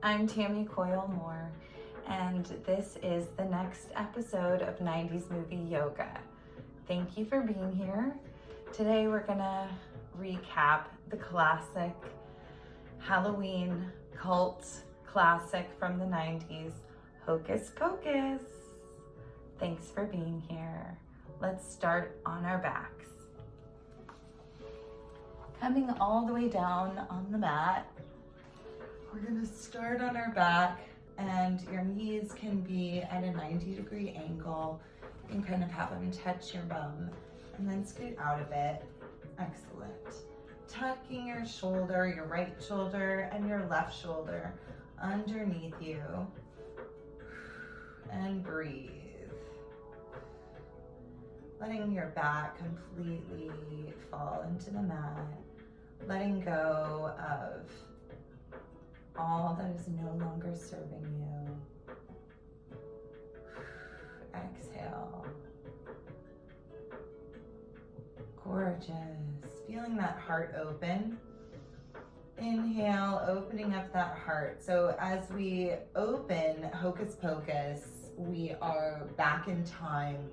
I'm Tammy Coyle-Moore, and this is the next episode of 90s Movie Yoga. Thank you for being here. Today we're gonna recap the classic Halloween cult classic from the 90s, Hocus Pocus. Thanks for being here. Let's start on our backs. Coming all the way down on the mat, we're gonna start on our back, and your knees can be at a 90-degree angle. You can kind of have them touch your bum and then scoot out of it. Excellent. Tucking your shoulder, your right shoulder and your left shoulder underneath you, and breathe. Letting your back completely fall into the mat, letting go of all that is no longer serving you. Exhale. Gorgeous. Feeling that heart open. Inhale, opening up that heart. So as we open Hocus Pocus, we are back in time.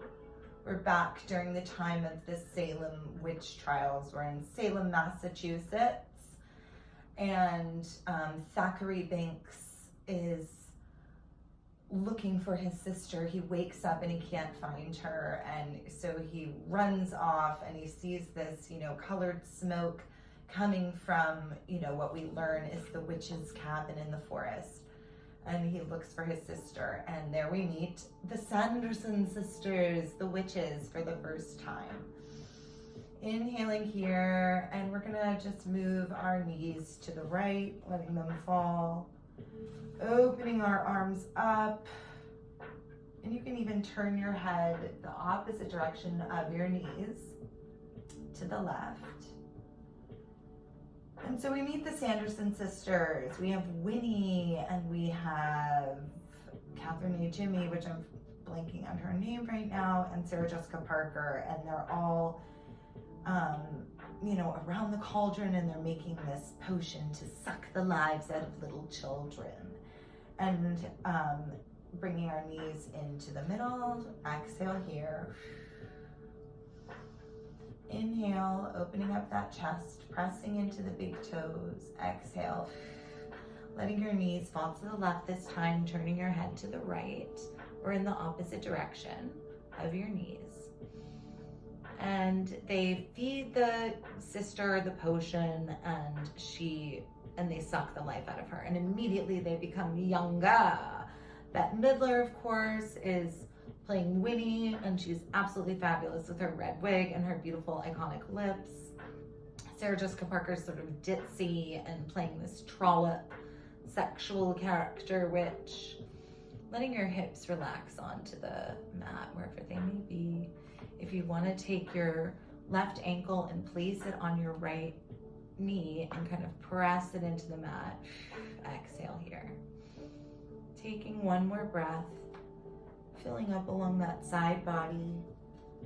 We're back during the time of the Salem witch trials. We're in Salem, Massachusetts. And Thackeray Binks is looking for his sister. He wakes up and he can't find her, and so he runs off and he sees this, colored smoke coming from, what we learn is the witch's cabin in the forest. And he looks for his sister, and there we meet the Sanderson sisters, the witches, for the first time. Inhaling here, and we're gonna just move our knees to the right, letting them fall. Opening our arms up, and you can even turn your head the opposite direction of your knees to the left. And so we meet the Sanderson sisters. We have Winnie, and we have Catherine A. Jimmy, which I'm blanking on her name right now, and Sarah Jessica Parker, and they're all around the cauldron, and they're making this potion to suck the lives out of little children. And bringing our knees into the middle, exhale here. Inhale, opening up that chest, pressing into the big toes. Exhale, letting your knees fall to the left this time, turning your head to the right or in the opposite direction of your knees. And they feed the sister the potion, and they suck the life out of her, and immediately they become younger. Bette Midler, of course, is playing Winnie, and she's absolutely fabulous with her red wig and her beautiful iconic lips. Sarah Jessica Parker is sort of ditzy and playing this trollop sexual character witch. Letting your hips relax onto the mat wherever they may be. If you want to take your left ankle and place it on your right knee and kind of press it into the mat, exhale here. Taking one more breath, filling up along that side body,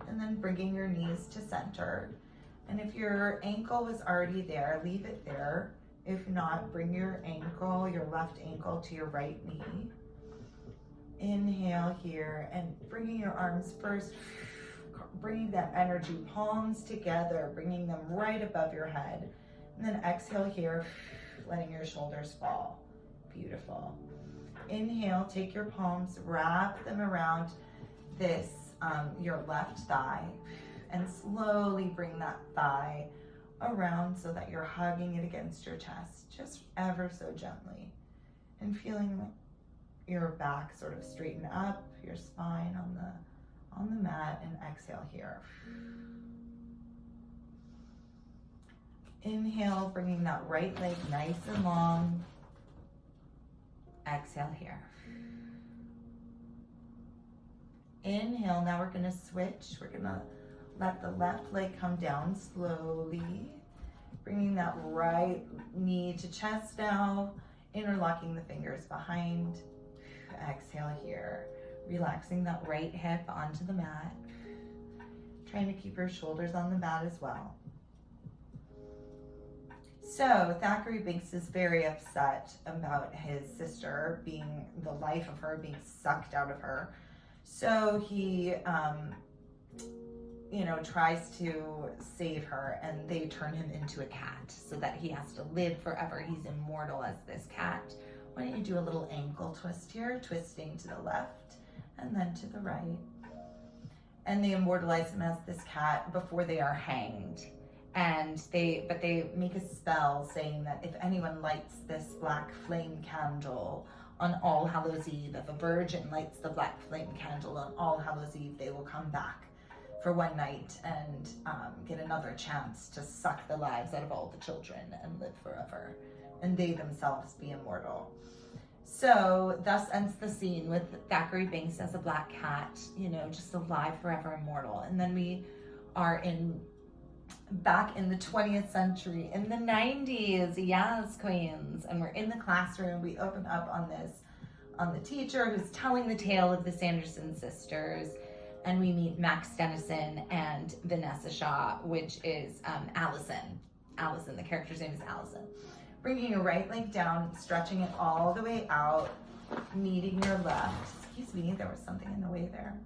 and then bringing your knees to center. And if your ankle was already there, leave it there. If not, bring your left ankle to your right knee. Inhale here, and bringing your arms first, bringing that energy, palms together, bringing them right above your head. And then exhale here, letting your shoulders fall. Beautiful. Inhale, take your palms, wrap them around your left thigh, and slowly bring that thigh around so that you're hugging it against your chest, just ever so gently, and feeling your back sort of straighten up, your spine on the mat, and exhale here. Inhale, bringing that right leg nice and long. Exhale here. Inhale, now we're gonna switch. We're gonna let the left leg come down slowly, bringing that right knee to chest now, interlocking the fingers behind. Exhale here, relaxing that right hip onto the mat, trying to keep your shoulders on the mat as well. So Thackeray Binks is very upset about his sister being the life of her being sucked out of her. So he, tries to save her, and they turn him into a cat so that he has to live forever. He's immortal as this cat. Why don't you do a little ankle twist here, twisting to the left and then to the right. And they immortalize him as this cat before they are hanged. And they make a spell saying that if anyone lights this black flame candle on All Hallows Eve, if a virgin lights the black flame candle on All Hallows Eve, they will come back for one night and get another chance to suck the lives out of all the children and live forever, and they themselves be immortal. So thus ends the scene with Thackeray Binks as a black cat, just alive forever, immortal. And then we are back in the 20th century, in the 90s, yes, queens, and we're in the classroom. We open up on the teacher who's telling the tale of the Sanderson sisters, and we meet Max Dennison and Vanessa Shaw, which is Allison. The character's name is Allison. Bringing your right leg down, stretching it all the way out, meeting your left. Excuse me, there was something in the way there.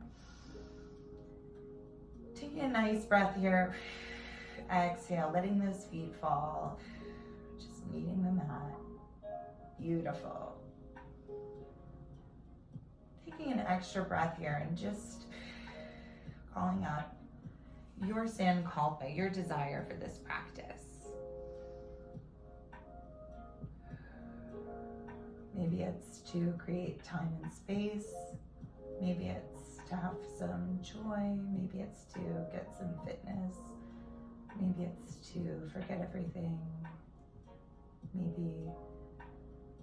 Taking a nice breath here. Exhale, letting those feet fall. Just meeting the mat. Beautiful. Taking an extra breath here and just calling out your sankalpa, your desire for this practice. Maybe it's to create time and space. Maybe it's to have some joy. Maybe it's to get some fitness. Maybe it's to forget everything. Maybe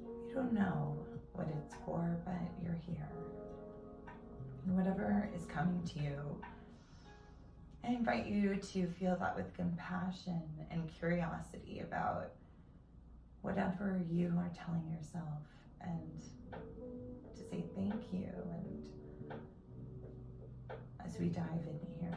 you don't know what it's for, but you're here. And whatever is coming to you, I invite you to feel that with compassion and curiosity about whatever you are telling yourself, and to say thank you. And as we dive in here,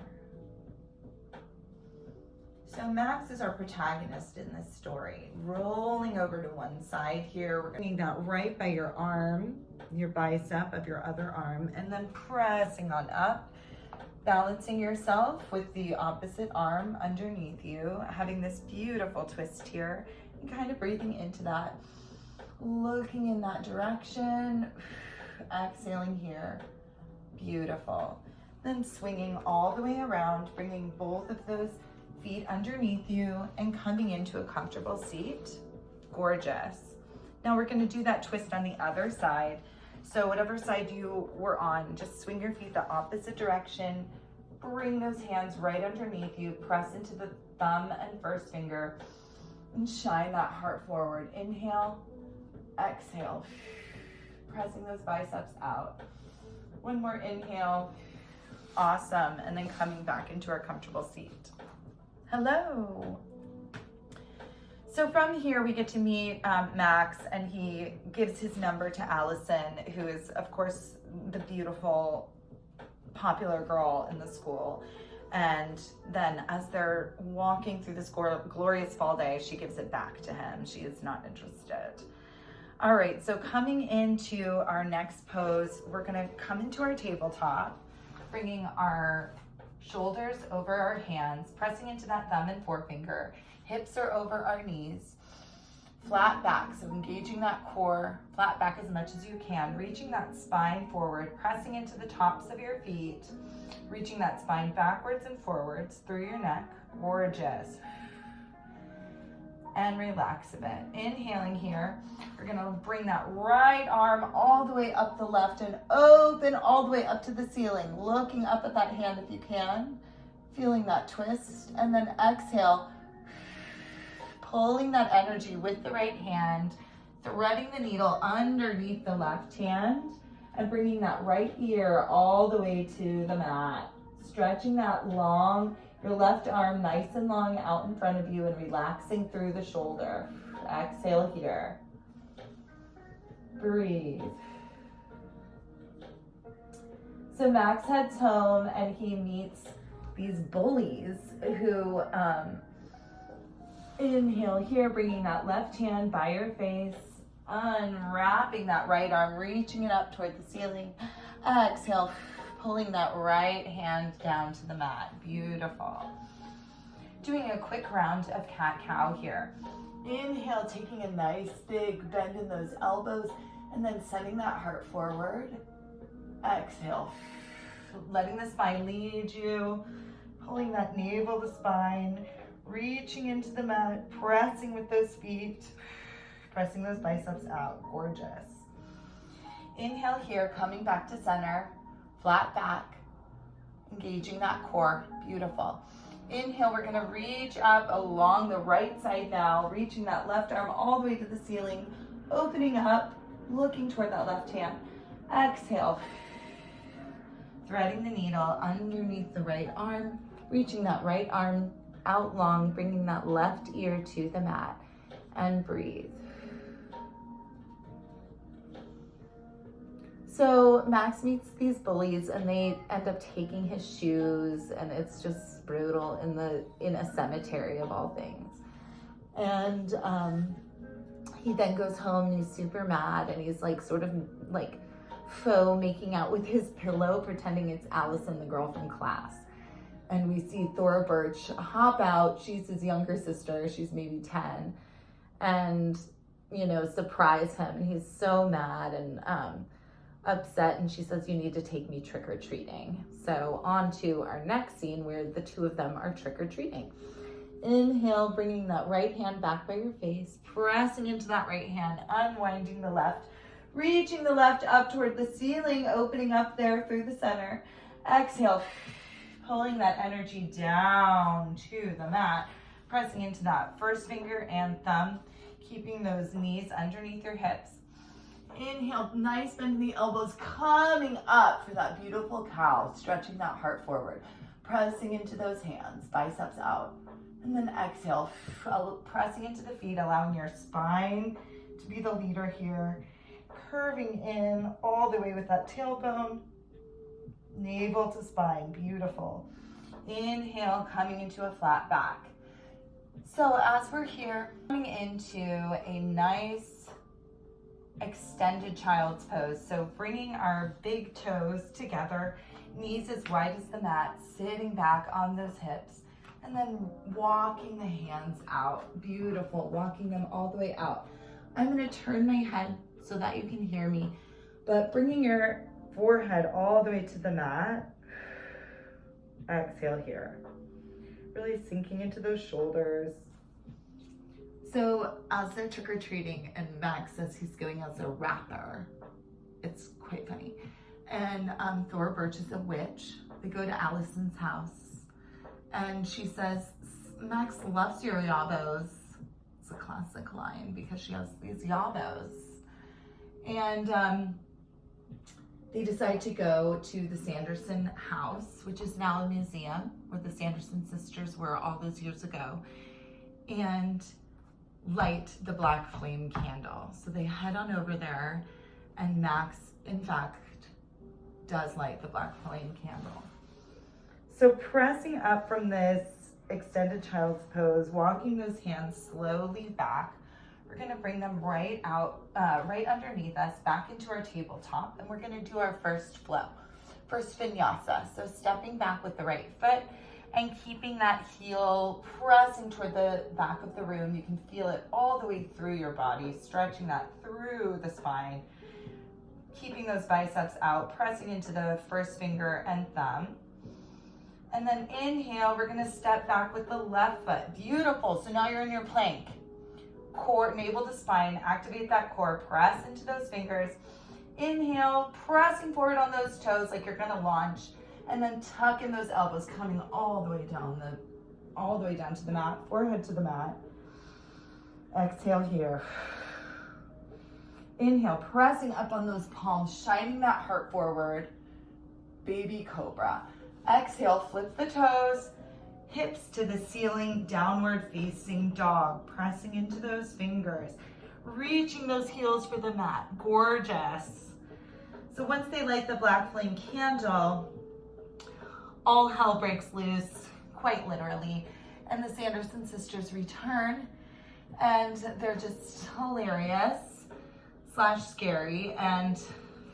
so Max is our protagonist in this story. Rolling over to one side here, we're bringing that right by your arm, your bicep of your other arm, and then pressing on up, balancing yourself with the opposite arm underneath you, having this beautiful twist here, and kind of breathing into that, looking in that direction, exhaling here, beautiful. Then swinging all the way around, bringing both of those feet underneath you and coming into a comfortable seat. Gorgeous. Now we're going to do that twist on the other side. So whatever side you were on, just swing your feet the opposite direction, bring those hands right underneath you, press into the thumb and first finger, and shine that heart forward. Inhale, exhale, pressing those biceps out. One more inhale, awesome, and then coming back into our comfortable seat. Hello. So from here, we get to meet Max, and he gives his number to Allison, who is, of course, the beautiful, popular girl in the school. And then as they're walking through this glorious fall day, she gives it back to him. She is not interested. All right, so coming into our next pose, we're gonna come into our tabletop, bringing our shoulders over our hands, pressing into that thumb and forefinger. Hips are over our knees. Flat back, so engaging that core, flat back as much as you can, reaching that spine forward, pressing into the tops of your feet, reaching that spine backwards and forwards through your neck. Gorgeous. And relax a bit. Inhaling here, we're gonna bring that right arm all the way up the left and open all the way up to the ceiling, looking up at that hand if you can, feeling that twist, and then exhale, pulling that energy with the right hand, threading the needle underneath the left hand, and bringing that right ear all the way to the mat, stretching that long, your left arm nice and long out in front of you and relaxing through the shoulder. Exhale here. Breathe. So Max heads home and he meets these bullies who Inhale here, bringing that left hand by your face, unwrapping that right arm, reaching it up toward the ceiling. Exhale, pulling that right hand down to the mat. Beautiful. Doing a quick round of cat-cow here. Inhale, taking a nice big bend in those elbows, and then sending that heart forward. Exhale, letting the spine lead you, pulling that navel to spine, reaching into the mat, pressing with those feet, pressing those biceps out. Gorgeous. Inhale here, coming back to center, flat back, engaging that core. Beautiful. Inhale, we're gonna reach up along the right side now, reaching that left arm all the way to the ceiling, opening up, looking toward that left hand. Exhale, threading the needle underneath the right arm, reaching that right arm out long, bringing that left ear to the mat, and breathe. So Max meets these bullies and they end up taking his shoes, and it's just brutal in a cemetery of all things. And he then goes home and he's super mad, and he's like sort of like faux making out with his pillow, pretending it's Allison, the girl from class. And we see Thora Birch hop out. She's his younger sister. She's maybe 10, and surprise him. And he's so mad and upset, and she says, "You need to take me trick-or-treating." So on to our next scene where the two of them are trick-or-treating. Inhale, bringing that right hand back by your face, pressing into that right hand, unwinding the left, reaching the left up toward the ceiling, opening up there through the center. Exhale, pulling that energy down to the mat, pressing into that first finger and thumb, keeping those knees underneath your hips. Inhale, nice bend in the elbows, coming up for that beautiful cow, stretching that heart forward, pressing into those hands, biceps out. And then exhale, pressing into the feet, allowing your spine to be the leader here, curving in all the way with that tailbone, navel to spine. Beautiful. Inhale, coming into a flat back. So as we're here, coming into a nice extended child's pose. So bringing our big toes together, knees as wide as the mat, sitting back on those hips, and then walking the hands out. Beautiful. Walking them all the way out. I'm going to turn my head so that you can hear me, but bringing your forehead all the way to the mat. Exhale here. Really sinking into those shoulders. So as they're trick-or-treating and Max says he's going as a rapper, it's quite funny. And Thora Birch is a witch. They go to Allison's house and she says, "Max loves your yabos." It's a classic line because she has these yabos. And they decide to go to the Sanderson house, which is now a museum where the Sanderson sisters were all those years ago, and light the black flame candle. So they head on over there, and Max, in fact, does light the black flame candle. So pressing up from this extended child's pose, walking those hands slowly back, we're gonna bring them right out, right underneath us, back into our tabletop, and we're gonna do our first flow, first vinyasa. So stepping back with the right foot and keeping that heel pressing toward the back of the room. You can feel it all the way through your body, stretching that through the spine, keeping those biceps out, pressing into the first finger and thumb. And then inhale, we're gonna step back with the left foot. Beautiful. So now you're in your plank. Core, navel to spine, activate that core, press into those fingers. Inhale, pressing forward on those toes like you're gonna launch, and then tuck in those elbows, coming all the way down to the mat, forehead to the mat. Exhale here. Inhale, pressing up on those palms, shining that heart forward. Baby cobra. Exhale, flip the toes, hips to the ceiling, downward facing dog, pressing into those fingers, reaching those heels for the mat. Gorgeous. So once they light the black flame candle, all hell breaks loose, quite literally. And the Sanderson sisters return, and they're just hilarious / scary. And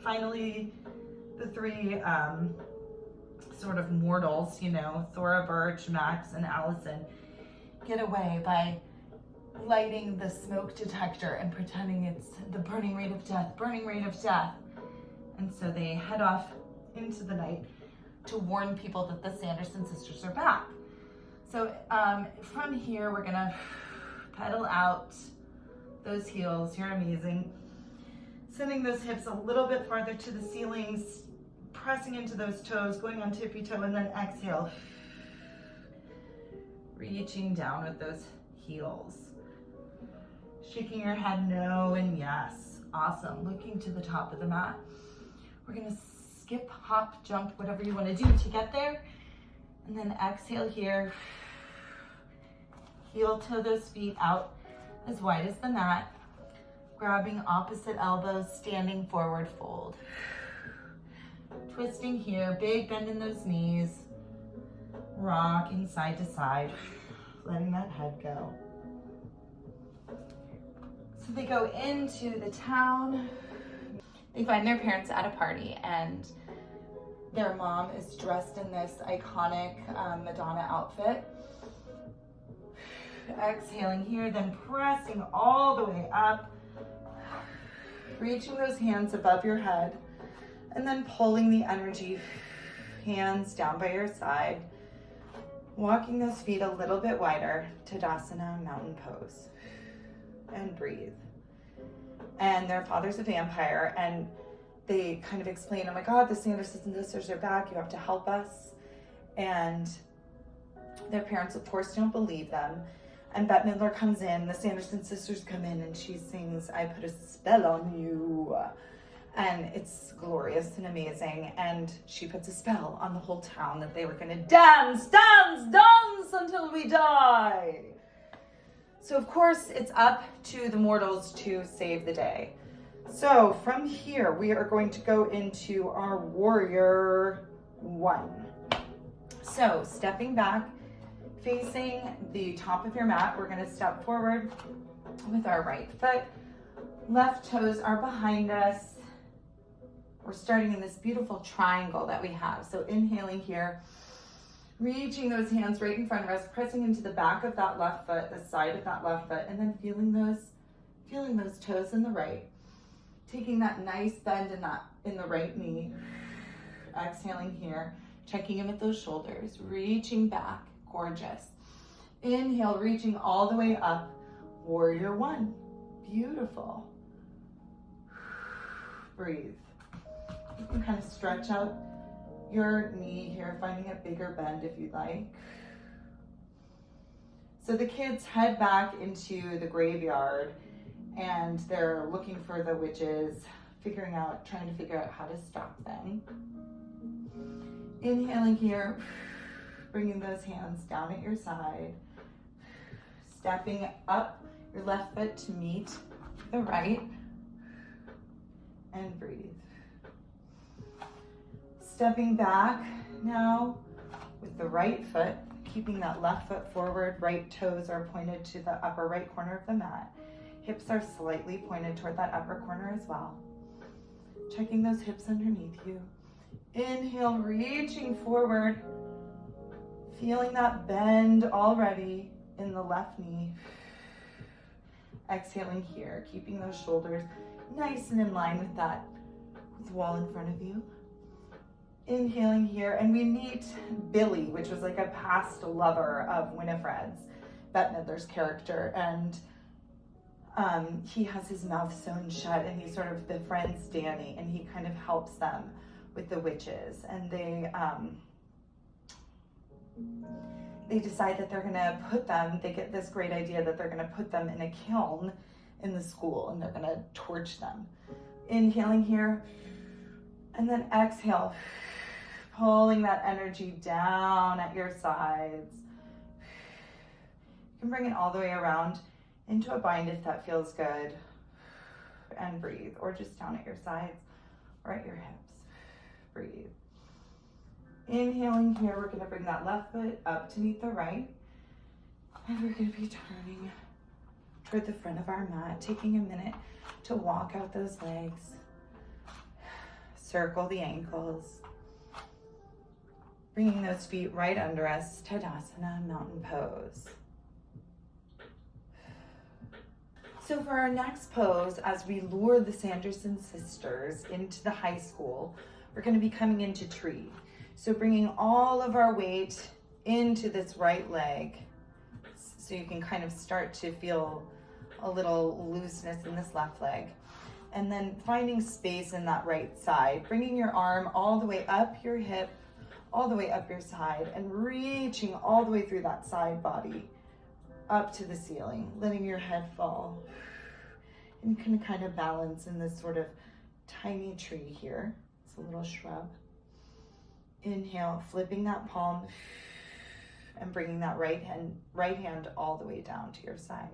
finally, the three sort of mortals, you know, Thora, Birch, Max, and Allison, get away by lighting the smoke detector and pretending it's the burning rate of death, burning rate of death. And so they head off into the night to warn people that the Sanderson sisters are back. So from here, we're gonna pedal out those heels. You're amazing. Sending those hips a little bit farther to the ceilings, pressing into those toes, going on tippy toe, and then exhale. Reaching down with those heels. Shaking your head no and yes. Awesome. Looking to the top of the mat. We're gonna skip, hop, jump, whatever you wanna do to get there. And then exhale here. Heel toe those feet out as wide as the mat. Grabbing opposite elbows, standing forward fold. Twisting here, big bend in those knees. Rocking side to side, letting that head go. So they go into the town. They find their parents at a party, and their mom is dressed in this iconic Madonna outfit. Exhaling here, then pressing all the way up. Reaching those hands above your head, and then pulling the energy, hands down by your side. Walking those feet a little bit wider, Tadasana, mountain pose. And breathe. And their father's a vampire, and they kind of explain, oh my God, the Sanderson sisters are back, you have to help us. And their parents, of course, don't believe them. And Bette Midler comes in, the Sanderson sisters come in, and she sings, I put a spell on you. And it's glorious and amazing. And she puts a spell on the whole town that they were gonna dance, dance, dance until we die. So of course, it's up to the mortals to save the day. So from here, we are going to go into our warrior 1. So stepping back, facing the top of your mat, we're gonna step forward with our right foot. Left toes are behind us. We're starting in this beautiful triangle that we have. So inhaling here, reaching those hands right in front of us, pressing into the back of that left foot, the side of that left foot, and then feeling those toes in the right. Taking that nice bend in the right knee. Exhaling here, checking in with those shoulders, reaching back, gorgeous. Inhale, reaching all the way up, warrior 1. Beautiful. Breathe. You can kind of stretch out your knee here, finding a bigger bend if you'd like. So the kids head back into the graveyard, and they're looking for the witches, trying to figure out how to stop them. Inhaling here, bringing those hands down at your side. Stepping up your left foot to meet the right, and breathe. Stepping back now with the right foot, keeping that left foot forward, right toes are pointed to the upper right corner of the mat. Hips are slightly pointed toward that upper corner as well. Checking those hips underneath you. Inhale, reaching forward, feeling that bend already in the left knee. Exhaling here, keeping those shoulders nice and in line with the wall in front of you. Inhaling here, and we meet Billy, which was like a past lover of Winifred's, Bette Midler's character, and he has his mouth sewn shut, and he sort of befriends Danny, and he kind of helps them with the witches, and they decide that they're gonna they get this great idea that they're gonna put them in a kiln in the school, and they're gonna torch them. Inhaling here, and then exhale, pulling that energy down at your sides. You can bring it all the way around into a bind if that feels good, and breathe, or just down at your sides or at your hips. Breathe. Inhaling here, we're gonna bring that left foot up to meet the right. And we're going to be turning toward the front of our mat, taking a minute to walk out those legs. Circle the ankles. Bringing those feet right under us, Tadasana, mountain pose. So for our next pose, as we lure the Sanderson sisters into the high school, we're going to be coming into tree. So bringing all of our weight into this right leg, so you can kind of start to feel a little looseness in this left leg. And then finding space in that right side, bringing your arm all the way up your hip, all the way up your side, and reaching all the way through that side body up to the ceiling, letting your head fall. And you can kind of balance in this sort of tiny tree here. It's a little shrub. Inhale, flipping that palm and bringing that right hand all the way down to your side.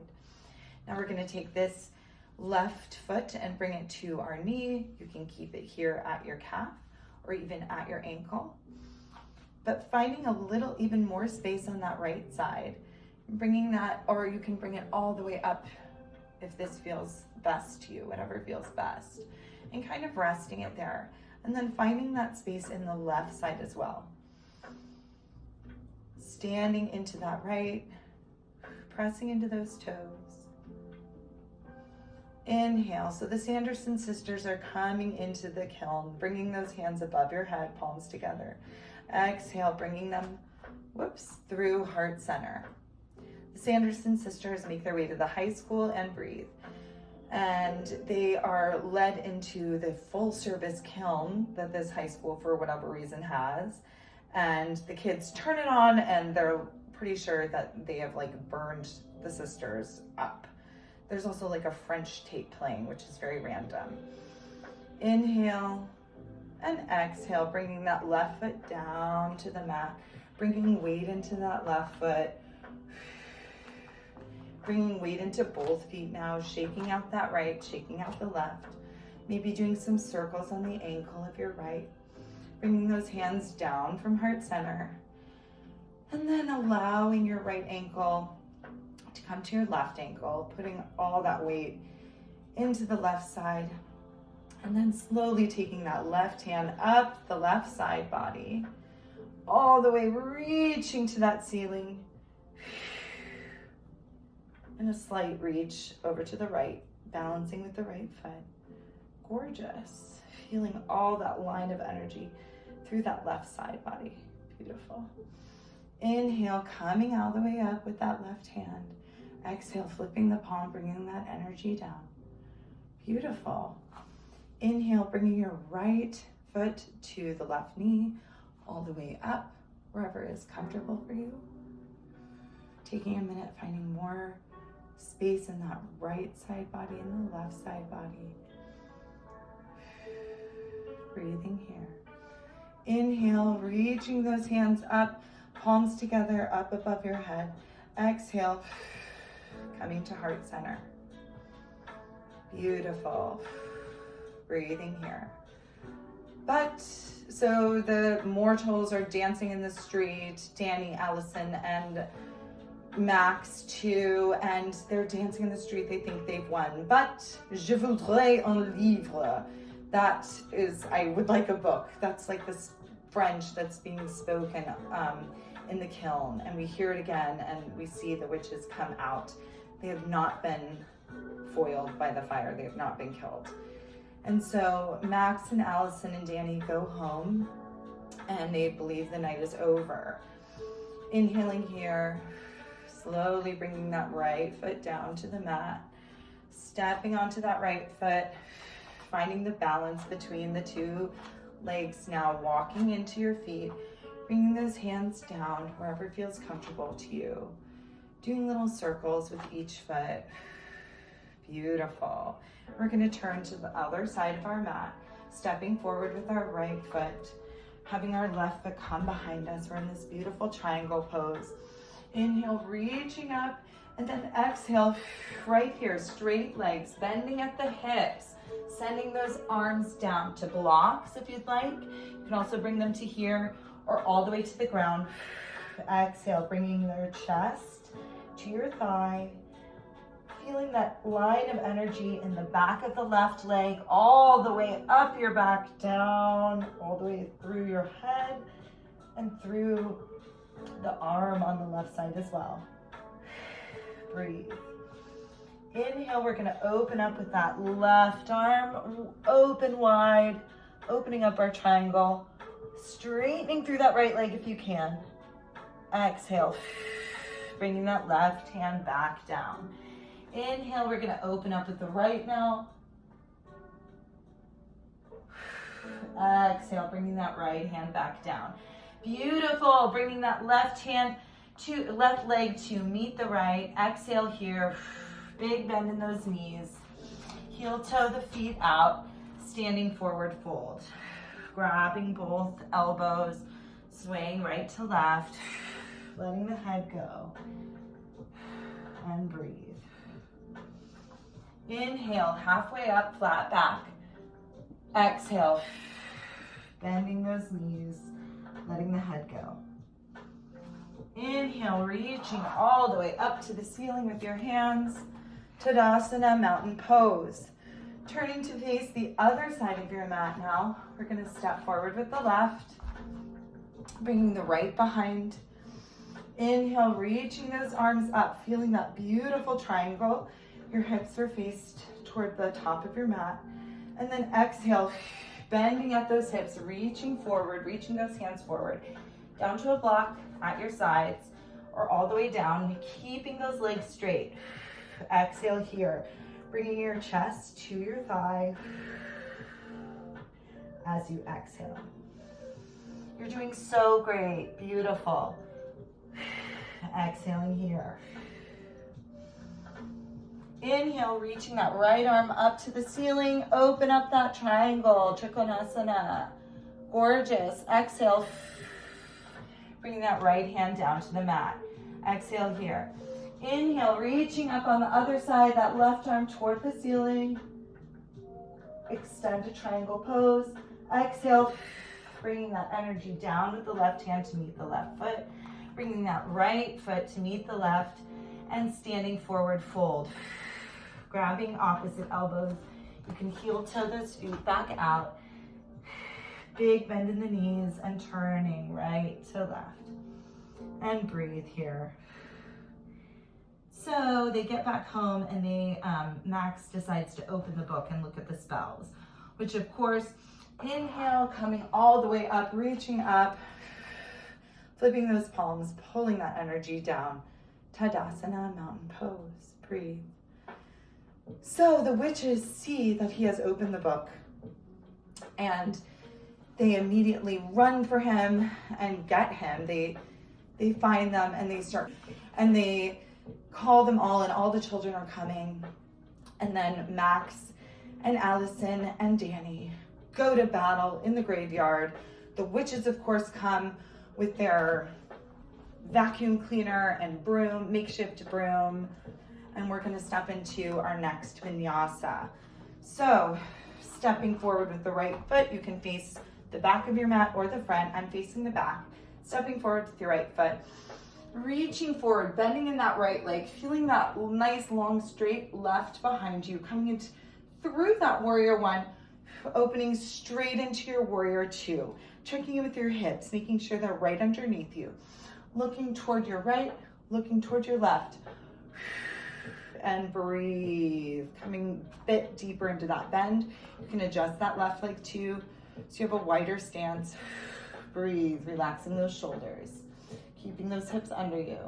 Now we're going to take this left foot and bring it to our knee. You can keep it here at your calf or even at your ankle. But finding a little even more space on that right side, bringing that, or you can bring it all the way up if this feels best to you, whatever feels best, and kind of resting it there. And then finding that space in the left side as well. Standing into that right, pressing into those toes. Inhale. So the Sanderson sisters are coming into the kiln, bringing those hands above your head, palms together. Exhale, bringing them, through heart center. The Sanderson sisters make their way to the high school and breathe. And they are led into the full service kiln that this high school, for whatever reason, has. And the kids turn it on and they're pretty sure that they have burned the sisters up. There's also a French tape playing, which is very random. Inhale and exhale, bringing that left foot down to the mat, bringing weight into that left foot, bringing weight into both feet now, shaking out that right, shaking out the left, maybe doing some circles on the ankle of your right, bringing those hands down from heart center, and then allowing your right ankle to come to your left ankle, putting all that weight into the left side, and then slowly taking that left hand up the left side body, all the way reaching to that ceiling, and a slight reach over to the right, balancing with the right foot. Gorgeous. Feeling all that line of energy through that left side body. Beautiful. Inhale, coming all the way up with that left hand. Exhale, flipping the palm, bringing that energy down. Beautiful. Inhale, bringing your right foot to the left knee, all the way up, wherever is comfortable for you. Taking a minute, finding more space in that right side body and the left side body. Breathing here. Inhale, reaching those hands up, palms together, up above your head. Exhale, coming to heart center. Beautiful. Breathing here. But, so the mortals are dancing in the street, Danny, Allison, and Max too, and they're dancing in the street. They think they've won. But je voudrais un livre. That is, I would like a book. That's this French that's being spoken in the kiln. And we hear it again, and we see the witches come out. They have not been foiled by the fire. They have not been killed. And so Max and Allison and Danny go home, and they believe the night is over. Inhaling here. Slowly bringing that right foot down to the mat, stepping onto that right foot, finding the balance between the two legs now, walking into your feet, bringing those hands down wherever feels comfortable to you, doing little circles with each foot. Beautiful. We're going to turn to the other side of our mat, stepping forward with our right foot, having our left foot come behind us. We're in this beautiful triangle pose. Inhale, reaching up, and then exhale, right here, straight legs, bending at the hips, sending those arms down to blocks if you'd like. You can also bring them to here or all the way to the ground. Exhale, bringing your chest to to your thigh. Feeling that line of energy in the back of the left leg, all the way up your back, down, all the way through your head, and through the arm on the left side as well. Breathe. Inhale, we're gonna open up with that left arm, open wide, opening up our triangle, straightening through that right leg if you can. Exhale, bringing that left hand back down. Inhale, we're gonna open up with the right now. Exhale, bringing that right hand back down. Beautiful, bringing that left leg to meet the right. Exhale here, big bend in those knees. Heel toe the feet out, standing forward fold. Grabbing both elbows, swaying right to left, letting the head go, and breathe. Inhale, halfway up, flat back. Exhale, bending those knees, letting the head go. Inhale, reaching all the way up to the ceiling with your hands. Tadasana, mountain pose. Turning to face the other side of your mat now. We're gonna step forward with the left, bringing the right behind. Inhale, reaching those arms up, feeling that beautiful triangle. Your hips are faced toward the top of your mat. And then exhale, bending at those hips, reaching forward, reaching those hands forward, down to a block at your sides, or all the way down, keeping those legs straight. Exhale here, bringing your chest to your thigh as you exhale. You're doing so great, beautiful. Exhaling here. Inhale, reaching that right arm up to the ceiling. Open up that triangle, Trikonasana. Gorgeous. Exhale, bringing that right hand down to the mat. Exhale here. Inhale, reaching up on the other side, that left arm toward the ceiling. Extend a triangle pose. Exhale, bringing that energy down with the left hand to meet the left foot. Bringing that right foot to meet the left and standing forward fold. Grabbing opposite elbows. You can heel toe those feet back out. Big bend in the knees and turning right to left. And breathe here. So they get back home and Max decides to open the book and look at the spells, which of course, inhale, coming all the way up, reaching up, flipping those palms, pulling that energy down. Tadasana, mountain pose, breathe. So the witches see that he has opened the book and they immediately run for him and get him. They find them and they call them all, and all the children are coming. And then Max and Allison and Danny go to battle in the graveyard. The witches, of course, come with their vacuum cleaner and broom, makeshift broom. And we're gonna step into our next vinyasa. So, stepping forward with the right foot, you can face the back of your mat or the front. I'm facing the back. Stepping forward with your right foot. Reaching forward, bending in that right leg, feeling that nice long straight left behind you, coming into through that warrior one, opening straight into your warrior two, checking in with your hips, making sure they're right underneath you, looking toward your right, looking toward your left, and breathe, coming a bit deeper into that bend. You can adjust that left leg too, so you have a wider stance. Breathe, relaxing those shoulders. Keeping those hips under you.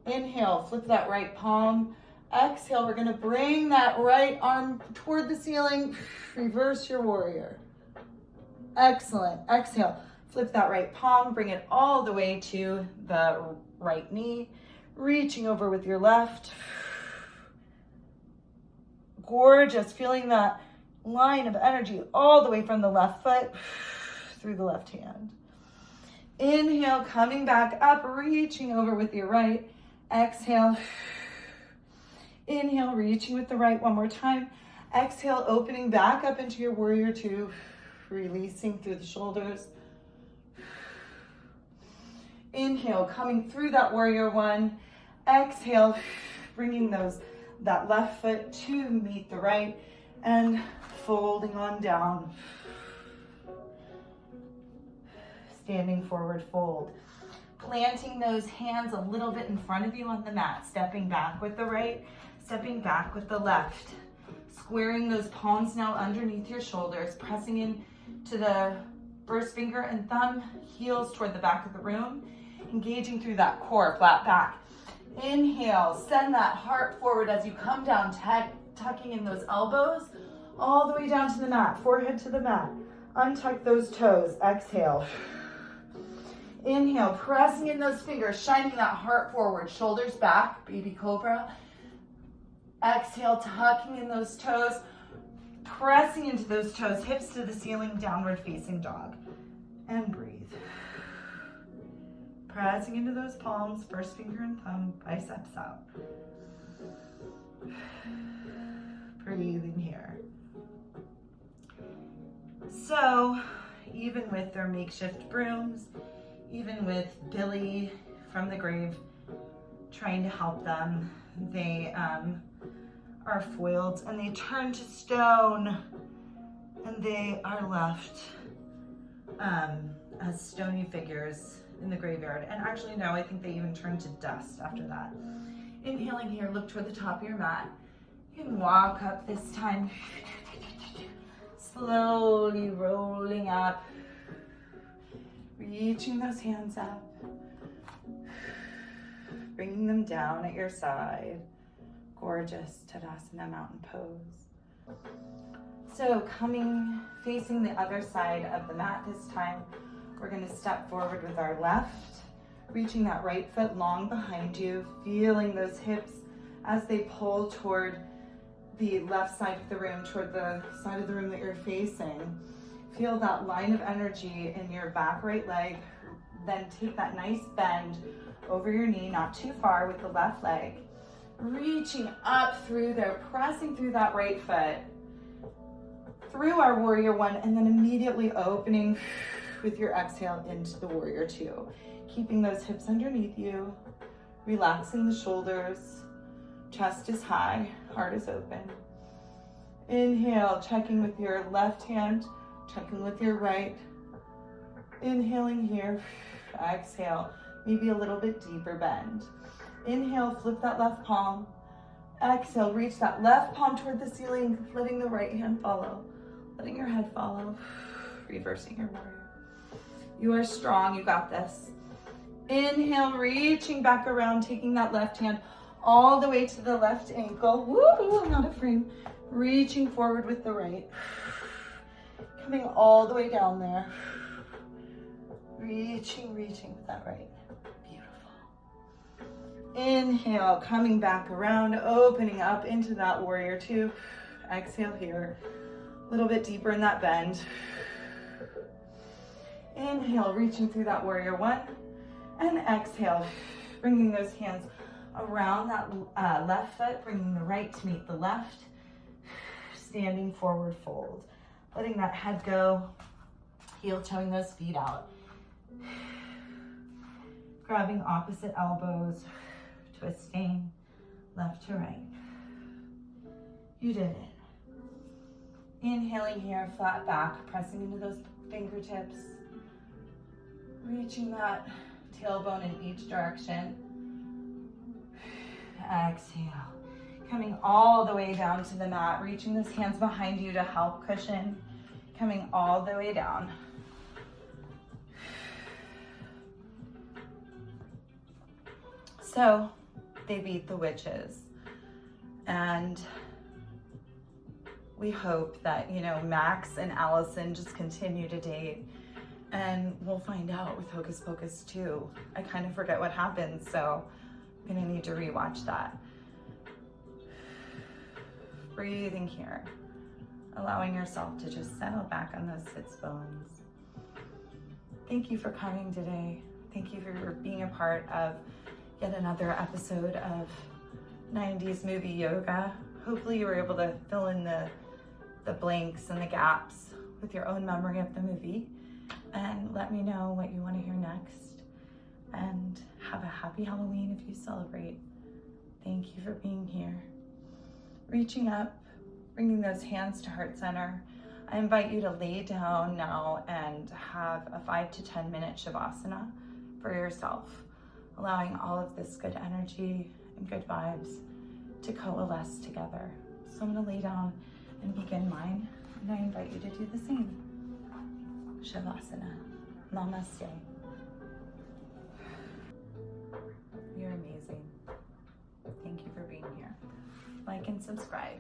Inhale, flip that right palm. Exhale, we're gonna bring that right arm toward the ceiling. Reverse your warrior. Excellent. Exhale, flip that right palm, bring it all the way to the right knee. Reaching over with your left. Gorgeous, feeling that line of energy all the way from the left foot through the left hand. Inhale, coming back up, reaching over with your right. Exhale. Inhale, reaching with the right one more time. Exhale, opening back up into your warrior two, releasing through the shoulders. Inhale, coming through that warrior one. Exhale, bringing that left foot to meet the right and folding on down. Standing forward fold. Planting those hands a little bit in front of you on the mat, stepping back with the right, stepping back with the left. Squaring those palms now underneath your shoulders, pressing in to the first finger and thumb, heels toward the back of the room, engaging through that core, flat back. Inhale, send that heart forward as you come down, tucking in those elbows all the way down to the mat, forehead to the mat. Untuck those toes, exhale. Inhale, pressing in those fingers, shining that heart forward, shoulders back, baby cobra. Exhale, tucking in those toes, pressing into those toes, hips to the ceiling, downward facing dog. And breathe. Pressing into those palms, first finger and thumb, biceps out. Breathing here. So, even with their makeshift brooms, even with Billy from the grave trying to help them, they are foiled and they turn to stone and they are left as stony figures in the graveyard. And actually, no, I think they even turn to dust after that. Inhaling here, look toward the top of your mat. You can walk up this time, slowly rolling up, reaching those hands up, bringing them down at your side. Gorgeous Tadasana mountain pose. So facing the other side of the mat this time, we're going to step forward with our left, reaching that right foot long behind you, feeling those hips as they pull toward the left side of the room, toward the side of the room that you're facing. Feel that line of energy in your back right leg. Then take that nice bend over your knee, not too far, with the left leg. Reaching up through there, pressing through that right foot, through our warrior one, and then immediately opening with your exhale into the warrior two. Keeping those hips underneath you, relaxing the shoulders, chest is high, heart is open. Inhale, checking with your left hand, checking with your right. Inhaling here, exhale, maybe a little bit deeper bend. Inhale, flip that left palm. Exhale, reach that left palm toward the ceiling, letting the right hand follow, letting your head follow, reversing your warrior. You are strong, you got this. Inhale, reaching back around, taking that left hand all the way to the left ankle. Woo, I'm not afraid. Reaching forward with the right. Coming all the way down there. Reaching with that right. Inhale, coming back around, opening up into that warrior two. Exhale here, a little bit deeper in that bend. Inhale, reaching through that warrior one. And exhale, bringing those hands around that left foot, bringing the right to meet the left. Standing forward fold. Letting that head go, heel toeing those feet out. Grabbing opposite elbows. Twisting left to right. You did it. Inhaling here, flat back, pressing into those fingertips. Reaching that tailbone in each direction. Exhale. Coming all the way down to the mat, reaching those hands behind you to help cushion. Coming all the way down. So, they beat the witches, and we hope that, Max and Allison just continue to date, and we'll find out with Hocus Pocus 2. I kind of forget what happens, so I'm gonna need to rewatch that. Breathing here, allowing yourself to just settle back on those sits bones. Thank you for coming today. Thank you for being a part of yet another episode of 90s movie yoga. Hopefully you were able to fill in the blanks and the gaps with your own memory of the movie, and let me know what you want to hear next, and have a happy Halloween if you celebrate. Thank you for being here. Reaching up, bringing those hands to heart center. I invite you to lay down now and have a 5 to 10 minute shavasana for yourself, allowing all of this good energy and good vibes to coalesce together. So I'm gonna lay down and begin mine, and I invite you to do the same. Shavasana. Namaste. You're amazing. Thank you for being here. Like and subscribe.